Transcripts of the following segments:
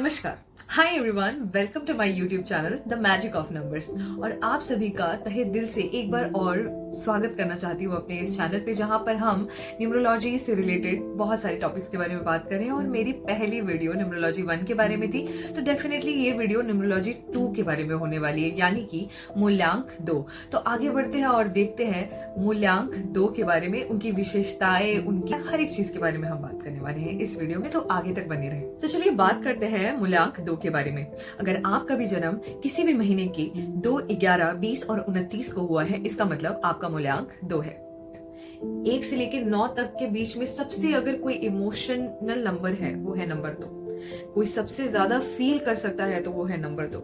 नमस्कार, hi everyone, welcome to my YouTube channel the magic of numbers. और आप सभी का तहे दिल से एक बार और स्वागत करना चाहती हूँ अपने इस चैनल पे, जहाँ पर हम न्यूमरोलॉजी से रिलेटेड बहुत सारे टॉपिक्स के बारे में बात कर रहे हैं। और मेरी पहली वीडियो न्यूमरोलॉजी 1 के बारे में थी, तो डेफिनेटली ये वीडियो न्यूमरोलॉजी 2 के बारे में होने वाली है, यानी कि मूल्यांक 2। तो आगे बढ़ते हैं और देखते हैं मूल्यांक 2 के बारे में, उनकी विशेषताएं, उनकी हर एक चीज के बारे में हम बात करने वाले हैं इस वीडियो में, तो आगे तक बने रहे। तो चलिए बात करते हैं मूल्यांक 2 के बारे में। अगर आपका भी जन्म किसी भी महीने की 2, 11, 20 और 29 को हुआ है, इसका मतलब आपका मूल्यांक 2 है। 1 से लेकर 9 तक के बीच में सबसे अगर कोई इमोशनल नंबर है वो है नंबर 2। कोई सबसे ज्यादा फील कर सकता है तो वो है नंबर 2।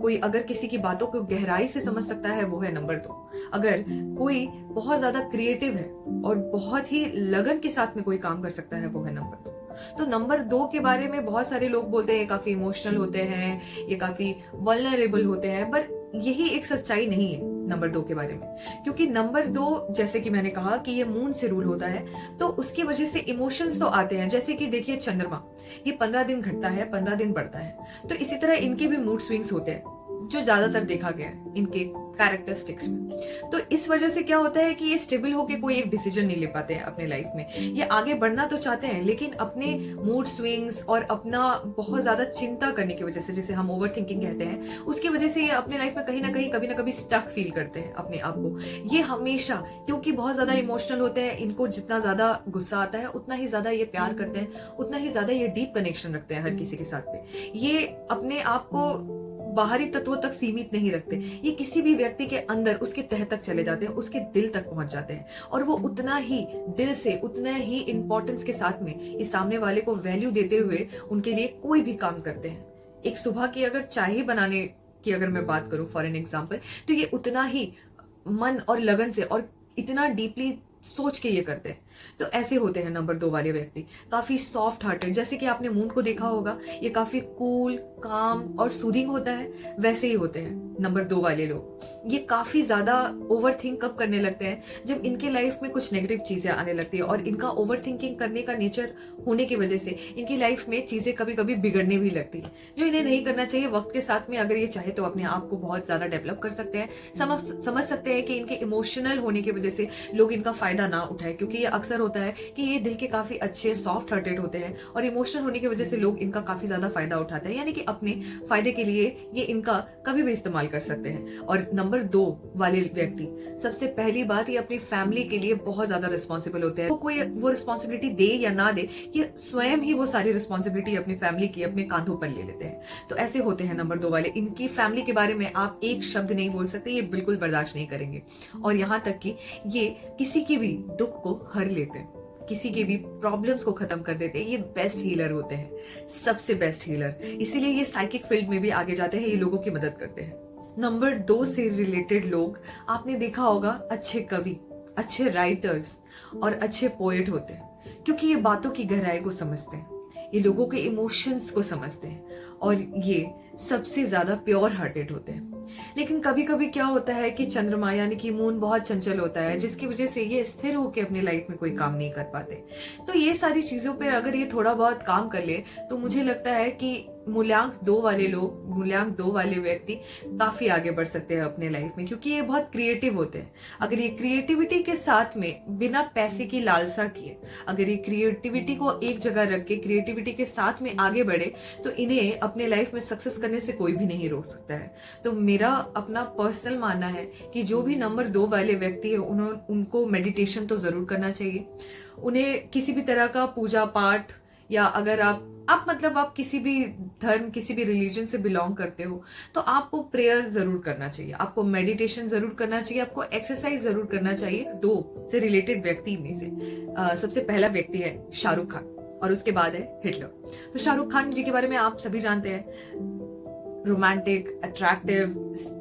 कोई अगर किसी की बातों को गहराई से समझ सकता है वो है नंबर 2। अगर कोई बहुत ज्यादा क्रिएटिव है और बहुत ही लगन के साथ में कोई काम कर सकता है वो है नंबर 2। तो नंबर 2 के बारे में बहुत सारे लोग बोलते हैं ये काफी इमोशनल होते हैं, ये काफी वल्नरेबल होते हैं, पर यही एक सच्चाई नहीं है नंबर 2 के बारे में। क्योंकि नंबर 2, जैसे कि मैंने कहा कि ये मून से रूल होता है, तो उसकी वजह से इमोशंस तो आते हैं। जैसे कि देखिए चंद्रमा, ये 15 दिन घटता है, 15 दिन बढ़ता है, तो इसी तरह इनके भी मूड स्विंग्स होते हैं, जो ज्यादातर देखा गया है इनके कैरेक्टरिस्टिक्स में। तो इस वजह से क्या होता है कि ये स्टेबल होके कोई एक डिसीजन नहीं ले पाते हैं अपने लाइफ में। ये आगे बढ़ना तो चाहते हैं, लेकिन अपने मूड स्विंग्स और अपना बहुत ज्यादा चिंता करने की वजह से, जिसे हम ओवर थिंकिंग कहते हैं, उसकी वजह से ये अपने लाइफ में कहीं ना कहीं कभी ना कभी स्टक फील करते हैं अपने आप को। ये हमेशा, क्योंकि बहुत ज्यादा इमोशनल होते हैं, इनको जितना ज्यादा गुस्सा आता है उतना ही ज्यादा ये प्यार करते हैं, उतना ही ज्यादा ये डीप कनेक्शन रखते हैं हर किसी के साथ में। ये अपने आप को बाहरी तत्वों तक सीमित नहीं रखते, ये किसी भी व्यक्ति के अंदर उसके तह तक चले जाते हैं, उसके दिल तक पहुंच जाते हैं, और वो उतना ही दिल से, उतना ही इंपॉर्टेंस के साथ में इस सामने वाले को वैल्यू देते हुए उनके लिए कोई भी काम करते हैं। एक सुबह की अगर चाय बनाने की अगर मैं बात करूं फॉर एन एग्जाम्पल, तो ये उतना ही मन और लगन से और इतना डीपली सोच के ये करते हैं। तो ऐसे होते हैं नंबर 2 वाले व्यक्ति, काफी सॉफ्ट हार्टेड। जैसे कि आपने मून को देखा होगा, ये काफी कूल, काम और सूदिंग होता है, वैसे ही होते हैं नंबर 2 वाले लोग। ये काफी ज्यादा ओवर थिंक कब करने लगते हैं, जब इनके लाइफ में कुछ नेगेटिव चीजें आने लगती है, और इनका ओवर थिंकिंग करने का नेचर होने की वजह से इनकी लाइफ में चीजें कभी कभी बिगड़ने भी लगती है, जो इन्हें नहीं करना चाहिए। वक्त के साथ में अगर ये चाहे तो अपने आप को बहुत ज्यादा डेवलप कर सकते हैं, समझ सकते हैं कि इनके इमोशनल होने की वजह से लोग इनका फायदा ना उठाए, क्योंकि ये अक्सर होता है कि ये दिल के काफी अच्छे सॉफ्ट हार्टेड होते हैं, और इमोशनल होने की वजह से लोग इनका काफी ज्यादा फायदा उठाते हैं, यानी कि अपने फायदे के लिए ये इनका कभी भी इस्तेमाल कर सकते हैं। और नंबर 2 वाले व्यक्ति, सबसे पहली बात, ये अपनी फैमिली के लिए बहुत ज्यादा रिस्पॉन्सिबल होते हैं। कोई वो रिस्पॉन्सिबिलिटी दे या ना दे, ये स्वयं ही वो सारी रिस्पॉन्सिबिलिटी अपनी फैमिली की अपने कांधों पर ले लेते हैं। तो ऐसे होते हैं नंबर 2 वाले। इनकी फैमिली के बारे में आप एक शब्द नहीं बोल सकते, ये बिल्कुल बर्दाश्त नहीं करेंगे, और यहाँ तक कि ये किसी के भी दुख को हर लेते हैं, किसी के भी प्रॉब्लम्स को खत्म कर देते हैं। ये बेस्ट हीलर होते हैं, सबसे बेस्ट हीलर, इसीलिए ये साइकिक फील्ड में भी आगे जाते हैं, ये लोगों की मदद करते हैं। नंबर 2 से रिलेटेड लोग, आपने देखा होगा, अच्छे कवि, अच्छे राइटर्स और अच्छे पोएट होते हैं, क्योंकि ये बातों की गहराई को समझते हैं, ये लोगों के इमोशंस को समझते हैं, और ये सबसे ज्यादा प्योर हार्टेड होते हैं। लेकिन कभी कभी क्या होता है कि चंद्रमा यानी कि मून बहुत चंचल होता है, जिसकी वजह से ये स्थिर होकर अपनी लाइफ में कोई काम नहीं कर पाते। तो ये सारी चीजों पर अगर ये थोड़ा बहुत काम कर ले, तो मुझे लगता है कि मूल्यांक 2 वाले लोग, मूल्यांक 2 वाले व्यक्ति काफी आगे बढ़ सकते हैं अपने लाइफ में, क्योंकि ये बहुत क्रिएटिव होते हैं। अगर ये क्रिएटिविटी के साथ में बिना पैसे की लालसा किए, अगर ये क्रिएटिविटी को एक जगह रख के क्रिएटिविटी के साथ में आगे बढ़े, तो इन्हें अपने लाइफ में सक्सेस करने से कोई भी नहीं रोक सकता है। तो मेरा अपना पर्सनल मानना है कि जो भी नंबर 2 वाले व्यक्ति है, उनको मेडिटेशन तो जरूर करना चाहिए। उन्हें किसी भी तरह का पूजा पाठ, या अगर आप मतलब आप किसी भी धर्म, किसी भी रिलीजन से बिलोंग करते हो, तो आपको प्रेयर जरूर करना चाहिए, आपको मेडिटेशन जरूर करना चाहिए, आपको एक्सरसाइज जरूर करना चाहिए। 2 से रिलेटेड व्यक्ति में से सबसे पहला व्यक्ति है शाहरुख खान, और उसके बाद है हिटलर। तो शाहरुख खान जी के बारे में आप सभी जानते हैं, रोमांटिक, अट्रैक्टिव,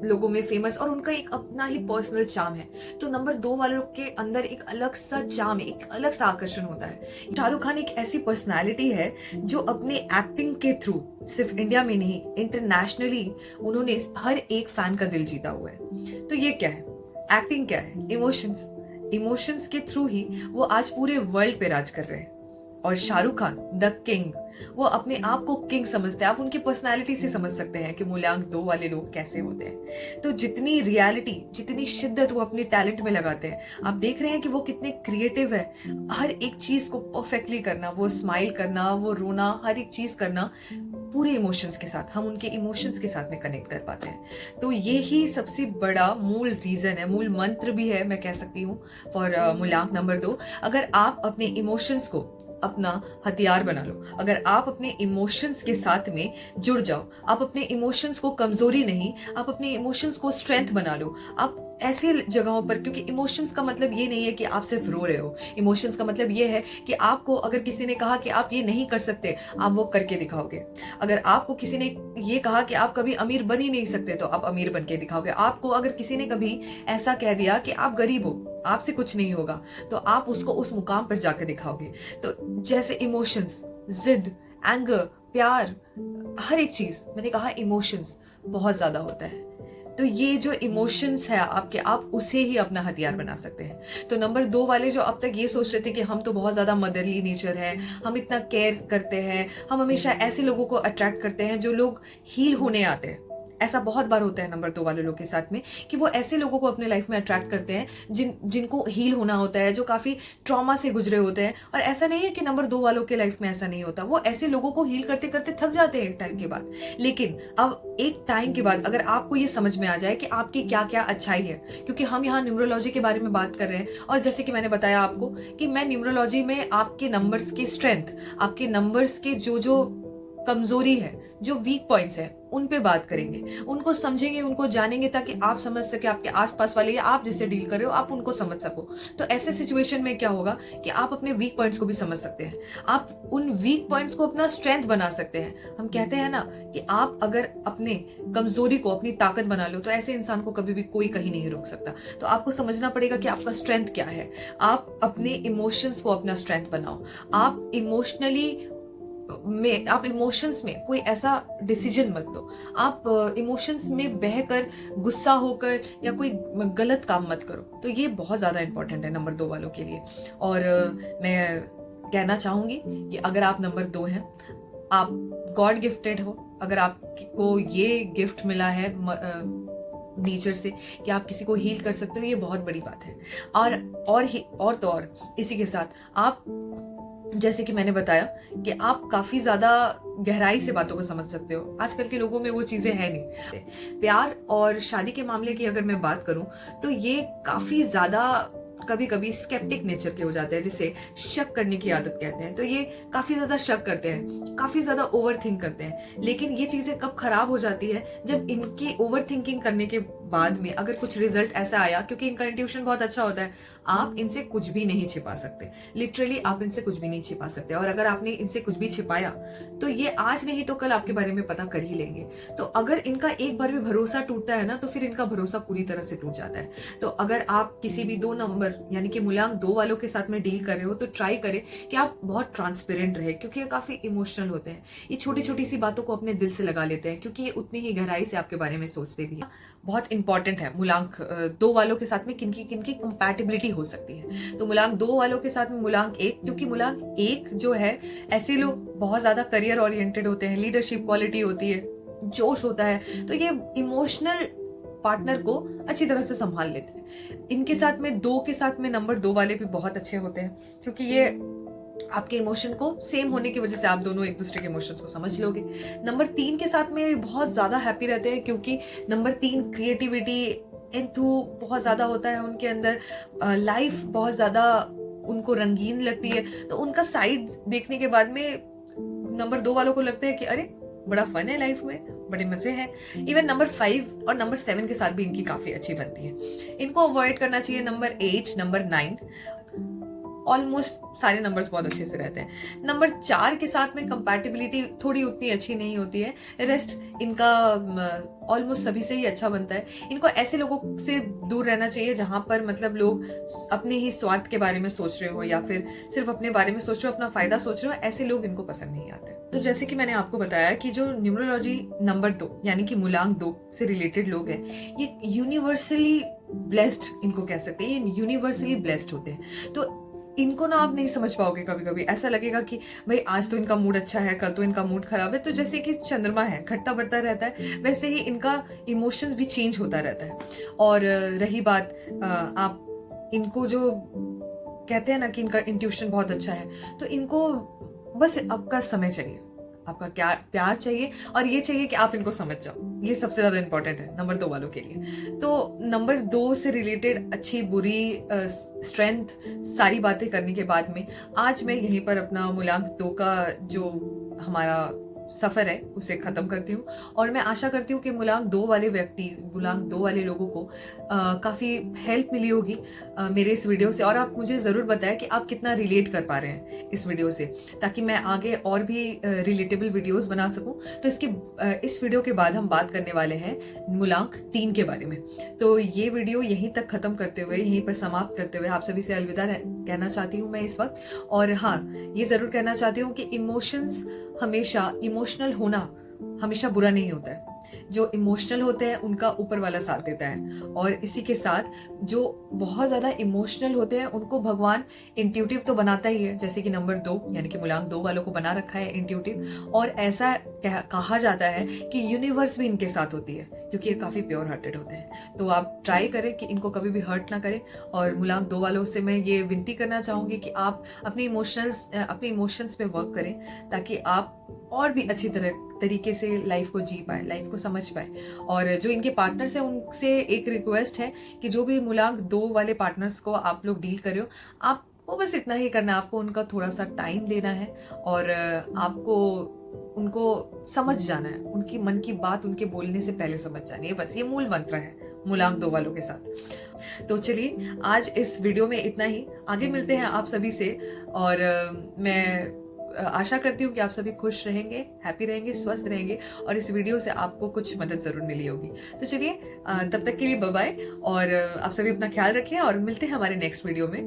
लोगों में फेमस, और उनका एक अपना ही पर्सनल चार्म है। तो नंबर 2 वालों के अंदर एक अलग सा चार्म है, एक अलग सा आकर्षण होता है। शाहरुख खान एक ऐसी पर्सनालिटी है जो अपने एक्टिंग के थ्रू सिर्फ इंडिया में नहीं, इंटरनेशनली उन्होंने हर एक फैन का दिल जीता हुआ है। तो ये क्या है? एक्टिंग क्या है? इमोशंस के थ्रू ही वो आज पूरे वर्ल्ड पे राज कर रहे हैं। और शाहरुख खान द किंग, वो अपने आप को किंग समझते हैं। आप उनकी पर्सनालिटी से समझ सकते हैं कि मूल्यांक 2 वाले लोग कैसे होते हैं। तो जितनी रियलिटी, जितनी शिद्दत वो अपने टैलेंट में लगाते हैं, आप देख रहे हैं कि वो कितने क्रिएटिव है। हर एक चीज को परफेक्टली करना, वो स्माइल करना, वो रोना, हर एक चीज करना पूरे इमोशंस के साथ। हम उनके इमोशंस के साथ में कनेक्ट कर पाते हैं। तो ये ही सबसे बड़ा मूल रीजन है, मूल मंत्र भी है, मैं कह सकती हूँ, फॉर मूल्यांक नंबर 2। अगर आप अपने इमोशंस को अपना हथियार बना लो, अगर आप अपने इमोशंस के साथ में जुड़ जाओ, आप अपने इमोशंस को कमजोरी नहीं, आप अपने इमोशंस को स्ट्रेंथ बना लो। आप ऐसे जगहों पर, क्योंकि इमोशंस का मतलब ये नहीं है कि आप सिर्फ रो रहे हो, इमोशंस का मतलब ये है कि आपको अगर किसी ने कहा कि आप ये नहीं कर सकते, आप वो करके दिखाओगे। अगर आपको किसी ने ये कहा कि आप कभी अमीर बन ही नहीं सकते, तो आप अमीर बन के दिखाओगे। आपको अगर किसी ने कभी ऐसा कह दिया कि आप गरीब हो, आपसे कुछ नहीं होगा, तो आप उसको उस मुकाम पर जाकर दिखाओगे। तो जैसे इमोशंस, जिद, एंगर, प्यार, हर एक चीज, मैंने कहा इमोशंस बहुत ज्यादा होता है। तो ये जो इमोशंस है आपके, आप उसे ही अपना हथियार बना सकते हैं। तो नंबर 2 वाले जो अब तक ये सोच रहे थे कि हम तो बहुत ज्यादा मदरली नेचर है, हम इतना केयर करते हैं, हम हमेशा ऐसे लोगों को अट्रैक्ट करते हैं जो लोग हील होने आते हैं। ऐसा बहुत बार होता है नंबर 2 वाले लोग के साथ में कि वो ऐसे लोगों को अपने लाइफ में अट्रैक्ट करते हैं जिनको हील होना होता है, जो काफी ट्रॉमा से गुजरे होते हैं। और ऐसा नहीं है कि नंबर 2 वालों के लाइफ में ऐसा नहीं होता, वो ऐसे लोगों को हील करते करते थक जाते हैं एक टाइम के बाद। लेकिन अब एक टाइम के बाद अगर आपको ये समझ में आ जाए कि आपकी क्या क्या अच्छाई है, क्योंकि हम यहाँ न्यूमरोलॉजी के बारे में बात कर रहे हैं, और जैसे कि मैंने बताया आपको कि मैं न्यूमरोलॉजी में आपके नंबर्स के स्ट्रेंथ, आपके नंबर्स के जो जो कमजोरी है, जो वीक पॉइंट्स है, उन पे बात करेंगे, उनको समझेंगे, उनको जानेंगे, ताकि आप समझ सके, आपके आसपास वाले या आप जिससे डील कर रहे हो आप उनको समझ सको। तो ऐसे सिचुएशन में क्या होगा कि आप अपने वीक पॉइंट्स को भी समझ सकते हैं, आप उन वीक पॉइंट्स को अपना स्ट्रेंथ बना सकते हैं। हम कहते हैं ना कि आप अगर अपने कमजोरी को अपनी ताकत बना लो, तो ऐसे इंसान को कभी भी कोई कहीं नहीं रोक सकता। तो आपको समझना पड़ेगा कि आपका स्ट्रेंथ क्या है। आप अपने इमोशंस को अपना स्ट्रेंथ बनाओ। आप इमोशंस में कोई ऐसा डिसीजन मत लो, आप इमोशंस में बहकर, गुस्सा होकर या कोई गलत काम मत करो। तो ये बहुत ज्यादा इंपॉर्टेंट है नंबर 2 वालों के लिए। और मैं कहना चाहूंगी कि अगर आप नंबर 2 हैं, आप गॉड गिफ्टेड हो। अगर आपको ये गिफ्ट मिला है नेचर से कि आप किसी को हील कर सकते हो, ये बहुत बड़ी बात है। और इसी के साथ आप, जैसे कि मैंने बताया कि आप काफी ज्यादा गहराई से बातों को समझ सकते हो। आजकल के लोगों में वो चीजें हैं नहीं। प्यार और शादी के मामले की अगर मैं बात करूं, तो ये काफी ज्यादा कभी कभी स्केप्टिक नेचर के हो जाते हैं, जिसे शक करने की आदत कहते हैं। तो ये काफी ज्यादा शक करते हैं, काफी ज्यादा ओवर थिंक करते हैं। लेकिन ये चीजें कब खराब हो जाती है, जब इनकी ओवर थिंकिंग करने के बाद में अगर कुछ रिजल्ट ऐसा आया, क्योंकि इनका इंट्यूशन बहुत अच्छा होता है, आप इनसे कुछ भी नहीं छिपा सकते। लिटरली आप इनसे कुछ भी नहीं छिपा सकते। और अगर आपने इनसे कुछ भी छिपाया, तो ये आज नहीं तो कल आपके बारे में पता कर ही लेंगे। तो अगर इनका एक बार भी भरोसा टूटता है ना, तो फिर इनका भरोसा पूरी तरह से टूट जाता है। तो अगर आप किसी भी 2 नंबर यानी कि मूल्यांक 2 वालों के साथ में डील कर रहे हो, तो ट्राई करें कि आप बहुत ट्रांसपेरेंट रहे, क्योंकि ये काफी इमोशनल होते हैं। ये छोटी छोटी सी बातों को अपने दिल से लगा लेते हैं, क्योंकि ये उतनी ही गहराई से आपके बारे में सोचते भी हैं। बहुत इंपॉर्टेंट है मूल्यांक 2 वालों के साथ में किनकी किनकी कंपैटिबिलिटी हो सकती है। तो मूल्यांक 2 वालों के साथ में मूल्यांक 1, क्योंकि मूल्यांक 1 जो है, ऐसे लोग बहुत ज्यादा करियर ओरिएंटेड होते हैं, लीडरशिप क्वालिटी होती है, जोश होता है। तो ये इमोशनल पार्टनर को अच्छी तरह से संभाल लेते हैं। इनके साथ में 2 के साथ में नंबर 2 वाले भी बहुत अच्छे होते हैं, क्योंकि ये आपके इमोशन को सेम होने की वजह से आप दोनों एक दूसरे के इमोशंस को समझ लोगे। नंबर 3 के साथ में बहुत ज्यादा हैप्पी रहते हैं, क्योंकि नंबर 3 क्रिएटिविटी, एंथू बहुत ज्यादा होता है उनके अंदर। लाइफ बहुत ज्यादा उनको रंगीन लगती है। तो उनका साइड देखने के बाद में नंबर 2 वालों को लगता है कि अरे बड़ा फन है लाइफ में, बड़े मजे हैं। इवन नंबर 5 और नंबर 7 के साथ भी इनकी काफी अच्छी बनती है। इनको अवॉइड करना चाहिए नंबर 8, नंबर 9। ऑलमोस्ट सारे नंबर्स बहुत अच्छे से रहते हैं। नंबर 4 के साथ में कंपैटिबिलिटी थोड़ी उतनी अच्छी नहीं होती है। रेस्ट इनका ऑलमोस्ट सभी से ही अच्छा बनता है। इनको ऐसे लोगों से दूर रहना चाहिए जहां पर मतलब लोग अपने ही स्वार्थ के बारे में सोच रहे हो, या फिर सिर्फ अपने बारे में सोच रहे हो, अपना फायदा सोच रहे हो। ऐसे लोग इनको पसंद नहीं आते। तो जैसे कि मैंने आपको बताया कि जो न्यूमरोलॉजी नंबर 2 यानी कि मूल्यांक 2 से रिलेटेड लोग हैं, ये यूनिवर्सली ब्लेस्ड इनको कह सकते हैं, ये यूनिवर्सली ब्लेस्ड होते हैं। तो इनको ना आप नहीं समझ पाओगे। कभी कभी ऐसा लगेगा कि भाई आज तो इनका मूड अच्छा है, कल तो इनका मूड खराब है। तो जैसे कि चंद्रमा है, घटता बढ़ता रहता है, वैसे ही इनका इमोशंस भी चेंज होता रहता है। और रही बात आप इनको जो कहते हैं ना कि इनका इंट्यूशन बहुत अच्छा है, तो इनको बस आपका समय चाहिए, आपका क्या प्यार चाहिए, और ये चाहिए कि आप इनको समझ जाओ। ये सबसे ज्यादा इंपॉर्टेंट है नंबर 2 वालों के लिए। तो नंबर 2 से रिलेटेड अच्छी बुरी स्ट्रेंथ सारी बातें करने के बाद में आज मैं यहीं पर अपना मूलांक 2 का जो हमारा सफर है उसे खत्म करती हूँ। और मैं आशा करती हूँ कि मूलांक 2 वाले व्यक्ति, मूलांक 2 वाले लोगों को काफ़ी हेल्प मिली होगी मेरे इस वीडियो से। और आप मुझे ज़रूर बताएं कि आप कितना रिलेट कर पा रहे हैं इस वीडियो से, ताकि मैं आगे और भी रिलेटेबल वीडियोस बना सकूं। तो इस वीडियो के बाद हम बात करने वाले हैं मूलांक 3 के बारे में। तो ये वीडियो यहीं तक खत्म करते हुए, यहीं पर समाप्त करते हुए आप सभी से अलविदा कहना चाहती हूँ मैं इस वक्त। और हाँ, ये ज़रूर कहना चाहती हूँ कि इमोशंस हमेशा, इमोशनल होना हमेशा बुरा नहीं होता है। जो इमोशनल होते हैं उनका ऊपर वाला साथ देता है। और इसी के साथ जो बहुत ज़्यादा इमोशनल होते हैं उनको भगवान इंट्यूटिव तो बनाता ही है, जैसे कि नंबर 2 यानी कि मूलांक 2 वालों को बना रखा है इंट्यूटिव। और ऐसा कहा जाता है कि यूनिवर्स भी इनके साथ होती है, क्योंकि ये काफ़ी प्योर हार्टेड होते हैं। तो आप ट्राई करें कि इनको कभी भी हर्ट ना करें। और मूलांक 2 वालों से मैं ये विनती करना चाहूँगी कि आप अपने इमोशंस पे वर्क करें, ताकि आप और भी अच्छी तरीके से लाइफ को जी पाए, लाइफ को समझ पाए। और जो इनके पार्टनर्स हैं उनसे एक रिक्वेस्ट है कि जो भी मूलांक 2 वाले पार्टनर्स को आप लोग डील कर रहे हो, आपको बस इतना ही करना है, आपको उनका थोड़ा सा टाइम देना है और आपको उनको समझ जाना है, उनकी मन की बात उनके बोलने से पहले समझ जानी है। बस ये मूल मंत्र है मूलांक 2 वालों के साथ। तो चलिए आज इस वीडियो में इतना ही, आगे मिलते हैं आप सभी से। और मैं आशा करती हूँ कि आप सभी खुश रहेंगे, हैप्पी रहेंगे, स्वस्थ रहेंगे, और इस वीडियो से आपको कुछ मदद जरूर मिली होगी। तो चलिए तब तक के लिए बाय बाय, और आप सभी अपना ख्याल रखें और मिलते हैं हमारे नेक्स्ट वीडियो में।